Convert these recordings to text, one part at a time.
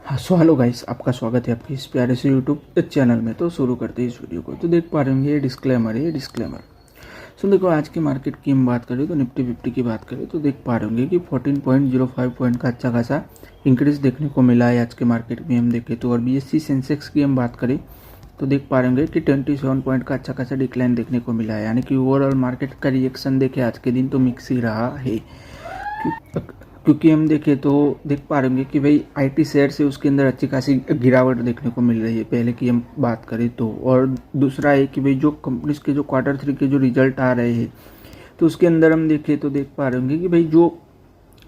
हाँ so hello guys, आपका स्वागत है आपके इस प्यारे से यूट्यूब चैनल में। तो शुरू करते हैं इस वीडियो को। तो देख पा रहे होंगे ये डिस्क्लेमर। सो देखो, आज की मार्केट की हम बात करें तो निफ्टी 50 की बात करें तो देख पा रहे होंगे कि 14.05 पॉइंट का अच्छा खासा इंक्रीज देखने को मिला है आज के मार्केट में हम देखें तो। और BSE सेंसेक्स की हम बात करें तो देख पा रहे होंगे कि 27 पॉइंट का अच्छा खासा डिक्लाइन देखने को मिला है। यानी कि ओवरऑल मार्केट का रिएक्शन देखे आज के दिन तो मिक्स ही रहा है, क्योंकि हम देखें तो देख पा रहे होंगे कि भाई IT शेयर से उसके अंदर अच्छी खासी गिरावट देखने को मिल रही है पहले की हम बात करें तो। और दूसरा है कि भाई जो कंपनीज के जो Q3 के जो रिजल्ट आ रहे हैं तो उसके अंदर हम देखें तो देख पा रहे होंगे कि भाई जो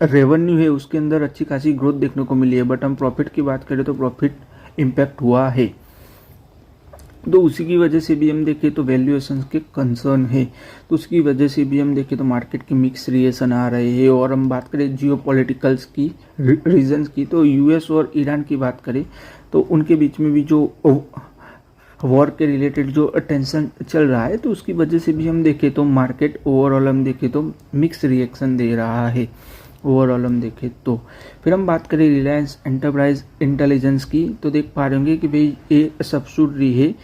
रेवेन्यू है उसके अंदर अच्छी खासी ग्रोथ देखने को मिली है। बट हम प्रॉफिट की बात करें तो प्रॉफिट इम्पैक्ट हुआ है, तो उसी की वजह से भी हम देखें तो वैल्यूएशन के कंसर्न है, तो उसकी वजह से भी हम देखें तो मार्केट के मिक्स रिएक्शन आ रहे हैं। और हम बात करें जियोपॉलिटिकल्स की रीजंस की तो US और ईरान की बात करें तो उनके बीच में भी जो वॉर के रिलेटेड जो टेंशन चल रहा है तो उसकी वजह से भी हम देखें तो मार्केट ओवरऑल हम देखें तो मिक्स रिएक्शन दे रहा है ओवरऑल हम देखें तो। फिर हम बात करें रिलायंस एंटरप्राइज इंटेलिजेंस की तो देख पा रहे होंगे कि भाई ये सब्सिडरी है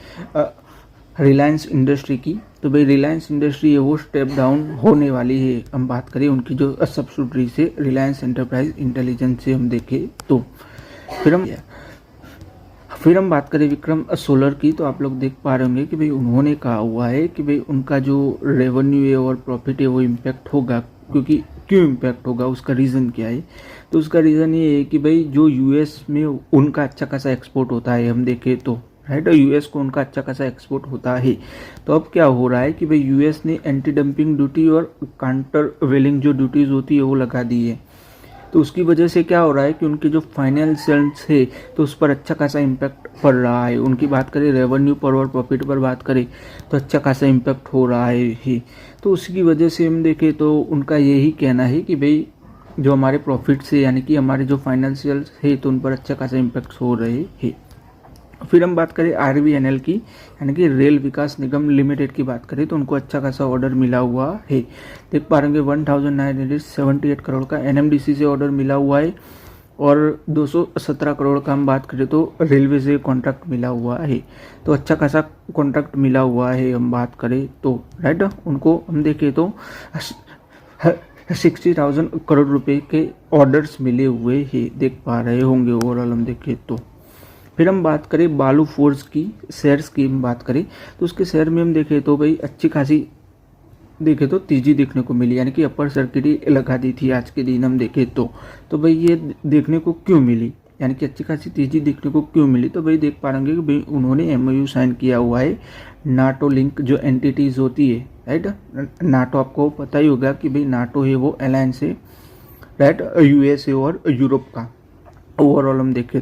रिलायंस इंडस्ट्री की। तो भाई रिलायंस इंडस्ट्री है वो स्टेप डाउन होने वाली है। हम बात करें उनकी जो सब्सिडरी से रिलायंस एंटरप्राइज इंटेलिजेंस से हम देखें तो। फिर हम बात करें विक्रम सोलर की तो आप लोग देख पा रहे होंगे कि भाई उन्होंने कहा हुआ है कि भाई उनका जो रेवेन्यू है और प्रॉफिट है वो इम्पैक्ट होगा। क्योंकि क्यों इम्पैक्ट होगा, उसका रीज़न क्या है? तो उसका रीज़न ये है कि भाई जो US में उनका अच्छा खासा एक्सपोर्ट होता है हम देखें तो, राइट, US को उनका अच्छा खासा एक्सपोर्ट होता है। तो अब क्या हो रहा है कि भाई US ने एंटी डंपिंग ड्यूटी और काउंटर वेलिंग जो ड्यूटीज़ होती है वो लगा दी है। तो उसकी वजह से क्या हो रहा है कि उनके जो फाइनेंशियल्स है तो उस पर अच्छा खासा इम्पैक्ट पड़ रहा है। उनकी बात करें रेवेन्यू पर और प्रॉफिट पर बात करें तो अच्छा खासा इम्पैक्ट हो रहा है ही। तो उसकी वजह से हम देखें तो उनका यही कहना है कि भाई जो हमारे प्रॉफिट से यानी कि हमारे जो फाइनेंशियल्स है तो उन पर अच्छा खासा इम्पैक्ट हो रहे हैं। फिर हम बात करें RVNL की यानी कि रेल विकास निगम लिमिटेड की बात करें तो उनको अच्छा खासा ऑर्डर मिला हुआ है। देख पा रहे होंगे 1978 करोड़ का NMDC से ऑर्डर मिला हुआ है और 217 करोड़ का हम बात करें तो रेलवे से कॉन्ट्रैक्ट मिला हुआ है। तो अच्छा खासा कॉन्ट्रैक्ट मिला हुआ है हम बात करें तो, राइट। उनको हम देखें तो 60,000 करोड़ रुपए के ऑर्डर्स मिले हुए हैं, देख पा रहे होंगे ओवरऑल हम देखें तो। फिर हम बात करें बालू फोर्स की शेयर्स की हम बात करें तो उसके शेयर में हम देखें तो भाई अच्छी खासी देखें तो तेजी देखने को मिली, यानी कि अपर सर्किट लगा दी थी आज के दिन हम देखें तो भाई ये देखने को क्यों मिली, यानी कि अच्छी खासी तेजी देखने को क्यों मिली? तो भाई देख पा रहे कि भाई उन्होंने MOU साइन किया हुआ है नाटो लिंक जो एंटिटीज होती है, राइट। नाटो आपको पता ही होगा कि भाई नाटो है वो अलायंस है, राइट, USA और यूरोप का ओवरऑल हम देखें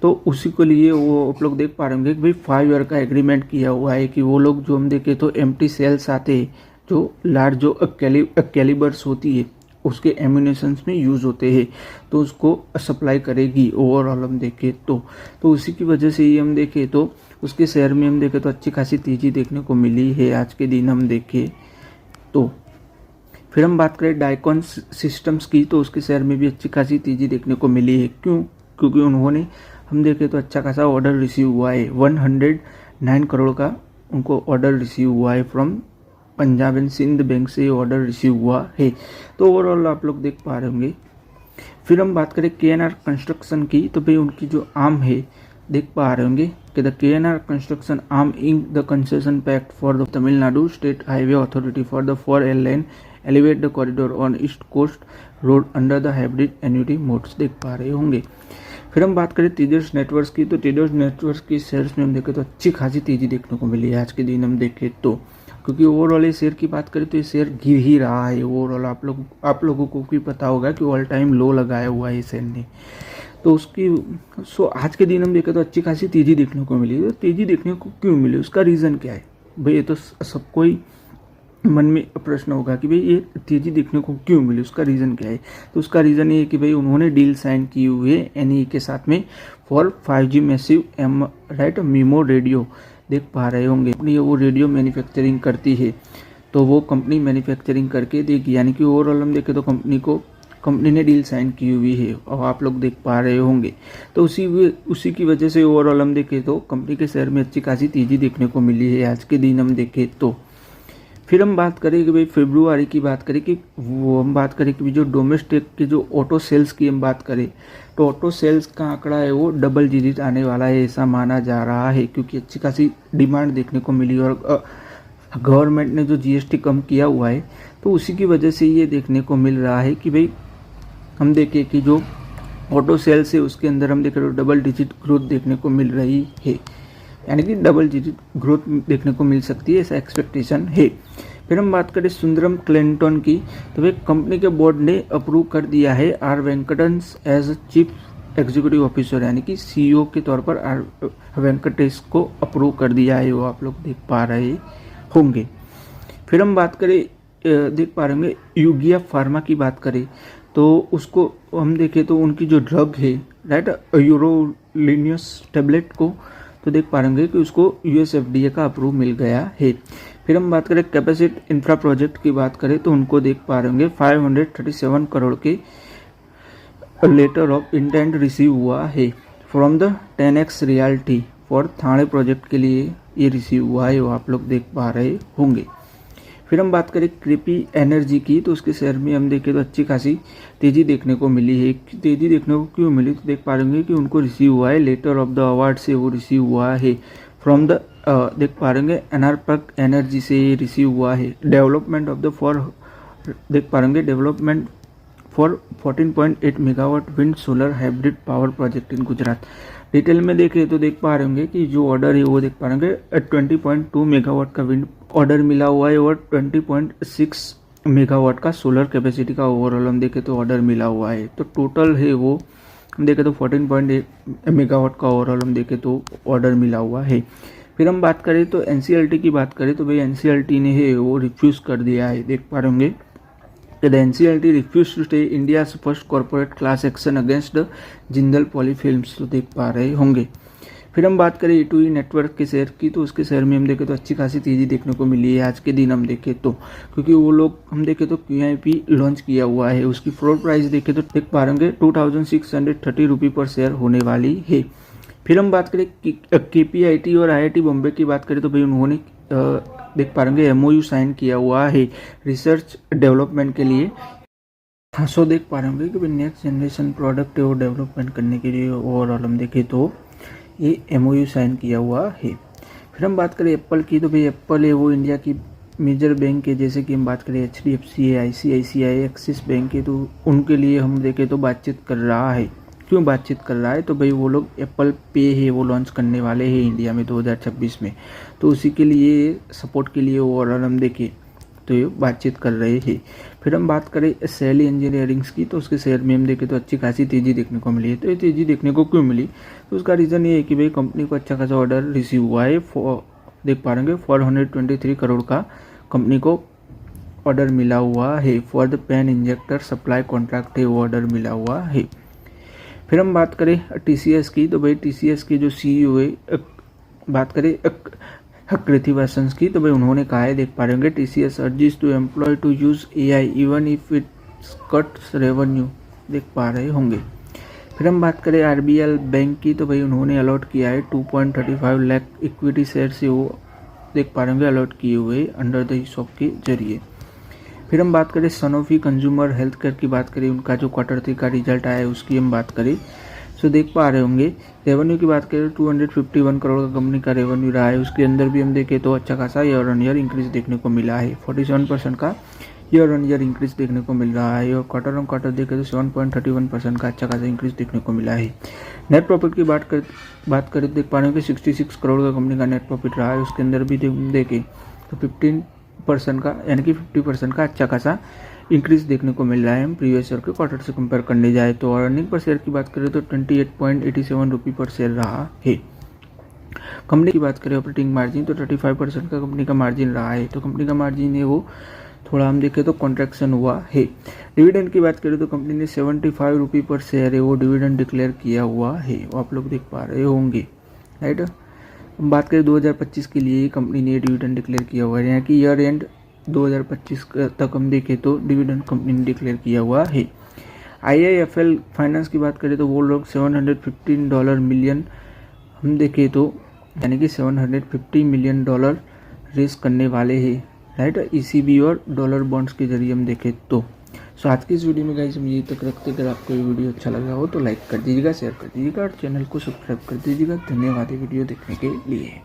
तो उसी के लिए वो आप लोग देख पा रहे होंगे कि भाई 5 ईयर का एग्रीमेंट किया हुआ है कि वो लोग जो हम देखें तो एम्प्टी सेल्स आते हैं जो लार्ज जो कैलिबर्स होती है उसके एम्यूनेशंस में यूज़ होते हैं तो उसको सप्लाई करेगी ओवरऑल हम देखें तो उसी की वजह से ही हम देखें तो उसके शेयर में हम देखें तो अच्छी खासी तेजी देखने को मिली है आज के दिन हम देखें तो। फिर हम बात करें डाइकॉन सिस्टम्स की तो उसके शेयर में भी अच्छी खासी तेजी देखने को मिली है। क्यों? क्योंकि उन्होंने हम देखें तो अच्छा खासा ऑर्डर रिसीव हुआ है, 109 करोड़ का उनको ऑर्डर रिसीव हुआ है from Punjab and Sind bank से ऑर्डर रिसीव हुआ है। तो ओवरऑल आप लोग देख पा रहे होंगे। फिर हम बात करें KNR कंस्ट्रक्शन की तो भाई उनकी जो आर्म है देख पा रहे होंगे कि the KNR construction arm in the concession pact for the Tamil Nadu state highway authority for the 4L lane elevate the corridor on east coast road under the hybrid annuity modes, देख पा रहे होंगे। फिर हम बात करें तेजस नेटवर्क्स की तो तेजस नेटवर्क्स की शेयर्स में हम देखें तो अच्छी खासी तेजी देखने को मिली है आज के दिन हम देखें तो। क्योंकि ओवरऑल ये शेयर की बात करें तो ये शेयर गिर ही रहा है ओवरऑल। आप लोगों को भी पता होगा कि ऑल टाइम लो लगाया हुआ है शेयर ने तो उसकी आज के दिन हम देखें तो अच्छी खासी तेजी देखने को मिली। तो तेजी देखने को क्यों मिली, उसका रीज़न क्या है भाई? ये तो सबको ही मन में प्रश्न होगा कि भाई ये तेजी देखने को क्यों मिली, उसका रीज़न क्या है? तो उसका रीज़न ये है कि भाई उन्होंने डील साइन की हुई है NE के साथ में for 5G massive right memo radio, देख पा रहे होंगे। कंपनी वो रेडियो मैन्युफैक्चरिंग करती है तो वो कंपनी मैन्युफैक्चरिंग करके देगी, यानी कि ओवरऑल हम देखें तो कंपनी को कंपनी ने डील साइन की हुई है और आप लोग देख पा रहे होंगे। तो उसी की वजह से ओवरऑल हम देखें तो कंपनी के शेयर में अच्छी खासी तेज़ी देखने को मिली है आज के दिन हम देखें तो। फिर हम बात करें कि भाई फरवरी की बात करें कि हम बात करें कि जो डोमेस्टिक के जो ऑटो सेल्स की हम बात करें तो ऑटो सेल्स का आंकड़ा है वो डबल डिजिट आने वाला है ऐसा माना जा रहा है, क्योंकि अच्छी खासी डिमांड देखने को मिली और गवर्नमेंट ने जो जीएसटी कम किया हुआ है तो उसी की वजह से ये देखने को मिल रहा है कि भाई हम देखें कि जो ऑटो सेल्स है उसके अंदर हम देखें तो डबल डिजिट ग्रोथ देखने को मिल रही है, यानी कि डबल डिजिट ग्रोथ देखने को मिल सकती है ऐसा एक्सपेक्टेशन है। फिर हम बात करें सुंदरम क्लिंटन की तो वे कंपनी के बोर्ड ने अप्रूव कर दिया है R Venkatesh as chief executive officer, यानी कि सीईओ के तौर पर आर वेंकटेश को अप्रूव कर दिया है, वो आप लोग देख पा रहे होंगे। फिर हम बात करें देख पा रहे होंगे यूगिया फार्मा की बात करें तो उसको हम देखें तो उनकी जो ड्रग है राइट यूरोलिनियस टैबलेट को तो देख पा रहे कि उसको यूएसएफडीए का अप्रूव मिल गया है। फिर हम बात करें कैपेसिटी इंफ्रा प्रोजेक्ट की बात करें तो उनको देख पा रहे होंगे 537 करोड़ के लेटर ऑफ इंटेंट रिसीव हुआ है from the 10x realty for Thane project के लिए ये रिसीव हुआ है, वो आप लोग देख पा रहे होंगे। फिर हम बात करें क्रिपी एनर्जी की तो उसके शेयर में हम देखें तो अच्छी खासी तेज़ी देखने को मिली है। तेज़ी देखने को क्यों मिली तो देख पा रहे होंगे कि उनको रिसीव हुआ है लेटर ऑफ द अवार्ड से वो रिसीव हुआ है फ्रॉम द देख पा रहे होंगे एनआरपर्क एनर्जी से ये रिसीव हुआ है डेवलपमेंट ऑफ द फॉर देख पा रहे होंगे development for 14.8 megawatt wind solar hybrid power project in Gujarat. Detail में देखें तो देख पा रहे होंगे कि जो ऑर्डर है वो देख पा रहे होंगे 20.2 मेगावाट का विंड ऑर्डर मिला हुआ है और 20.6 मेगावाट का सोलर कैपेसिटी का ओवरऑल हम देखें तो ऑर्डर मिला हुआ है। तो टोटल है वो हम देखें तो 14.8 मेगावाट का ओवरऑल हम देखें तो ऑर्डर मिला हुआ है। फिर हम बात करें तो एनसीएलटी की बात करें तो भाई एनसीएलटी ने है वो रिफ्यूज़ कर दिया है, देख पा रहे होंगे the NCLT refuse to stay India's first corporate class action against the Jindal Poly Films तो देख पा रहे होंगे। फिर हम बात करें E2E नेटवर्क के शेयर की तो उसके शेयर में हम देखें तो अच्छी खासी तेज़ी देखने को मिली है आज के दिन हम देखें तो, क्योंकि वो लोग हम देखें तो QIP लॉन्च किया हुआ है, उसकी फ्लोर प्राइस देखें तो देख पा रहे होंगे 2630 रुपये पर शेयर होने वाली है। फिर हम बात करें KPIT और IIT बॉम्बे की बात करें तो भाई उन्होंने देख पा रहे होंगे MOU साइन किया हुआ है रिसर्च डेवलपमेंट के लिए। सो देख पा रहे होंगे कि नेक्स्ट जनरेशन प्रोडक्ट है वो डेवलपमेंट करने के लिए ओवरऑल हम देखें तो ये MOU साइन किया हुआ है। फिर हम बात करें एप्पल की तो भाई एप्पल है वो इंडिया की मेजर बैंक है, जैसे कि हम बात करें HDFC है, ICICI एक्सिस बैंक है, तो उनके लिए हम देखें तो बातचीत कर रहा है। क्यों बातचीत कर रहा है तो भाई वो लोग एप्पल पे है वो लॉन्च करने वाले हैं इंडिया में 2026 में, तो उसी के लिए सपोर्ट के लिए ओवरऑल हम देखें तो ये बातचीत कर रहे हैं। फिर हम बात करें सैली इंजीनियरिंग्स की तो उसके शेयर में हम देखें तो अच्छी खासी तेज़ी देखने को मिली है। तो ये तेज़ी देखने को क्यों मिली तो उसका रीज़न ये है कि भाई कंपनी को अच्छा खासा ऑर्डर रिसीव हुआ है, देख पा रहे 423 करोड़ का कंपनी को ऑर्डर मिला हुआ है for the pen injector supply contract है वो ऑर्डर मिला हुआ है। फिर हम बात करें TCS की तो भाई TCS की जो CEO है बात करें कृतिवासंस की तो भाई उन्होंने कहा है, देख पा रहे होंगे TCS urges to employ to use AI even if it cuts revenue, देख पा रहे होंगे। फिर हम बात करें RBL बैंक की तो भाई उन्होंने अलॉट किया है 2.35 लाख इक्विटी शेयर से वो देख पा रहे होंगे अलॉट किए हुए अंडर द ESOP के जरिए। फिर हम बात करें सनोफी कंज्यूमर हेल्थ केयर की बात करें, उनका जो Q3 का रिजल्ट आया है उसकी हम बात करें सो देख पा रहे होंगे रेवेन्यू की बात करें 251 करोड़ का कंपनी का रेवेन्यू रहा है, उसके अंदर भी हम देखें तो अच्छा खासा ईयर ऑन ईयर इंक्रीज देखने को मिला है, 47% का ईयर ऑन ईयर इंक्रीज देखने को मिल रहा है और क्वार्टर ऑन क्वार्टर देखें तो 7.31% का अच्छा खासा इंक्रीज देखने को मिला है। नेट प्रॉफिट की बात करें देख पा रहे हैं कि 66 करोड़ का कंपनी का नेट प्रॉफिट रहा है, उसके अंदर भी देखें तो 15% का यानी कि 50% का अच्छा खासा इंक्रीज देखने को मिल रहा है हम प्रीवियस ईयर के क्वार्टर से कंपेयर करने जाए तो। और अर्निंग पर शेयर की बात करें तो 28.87 रुपये पर शेयर रहा है। कंपनी की बात करें ऑपरेटिंग मार्जिन तो 35% का कंपनी का मार्जिन रहा है, तो कंपनी का मार्जिन है वो थोड़ा हम देखें तो कॉन्ट्रैक्शन हुआ है। डिविडेंड की बात करें तो कंपनी ने 75 रुपये पर शेयर है वो डिविडेंड डिक्लेयर किया हुआ है, वो आप लोग देख पा रहे होंगे राइट। हम बात करें 2025 के लिए कंपनी ने डिविडेंड डिक्लेयर किया हुआ है, यहाँ की ईयर एंड 2025 तक हम देखें तो डिविडेंड कंपनी ने डिक्लेयर किया हुआ है। IIFL फाइनेंस की बात करें तो वो लोग $715 मिलियन हम देखें तो यानी कि $750 मिलियन रेस करने वाले हैं, राइट, ECB और डॉलर बॉन्ड्स के जरिए हम देखें तो। सो आज की इस वीडियो में गाइस हम यही तक रखते। अगर आपको ये वीडियो अच्छा लगा हो तो लाइक कर दीजिएगा, शेयर कर दीजिएगा और चैनल को सब्सक्राइब कर दीजिएगा। धन्यवाद ये वीडियो देखने के लिए।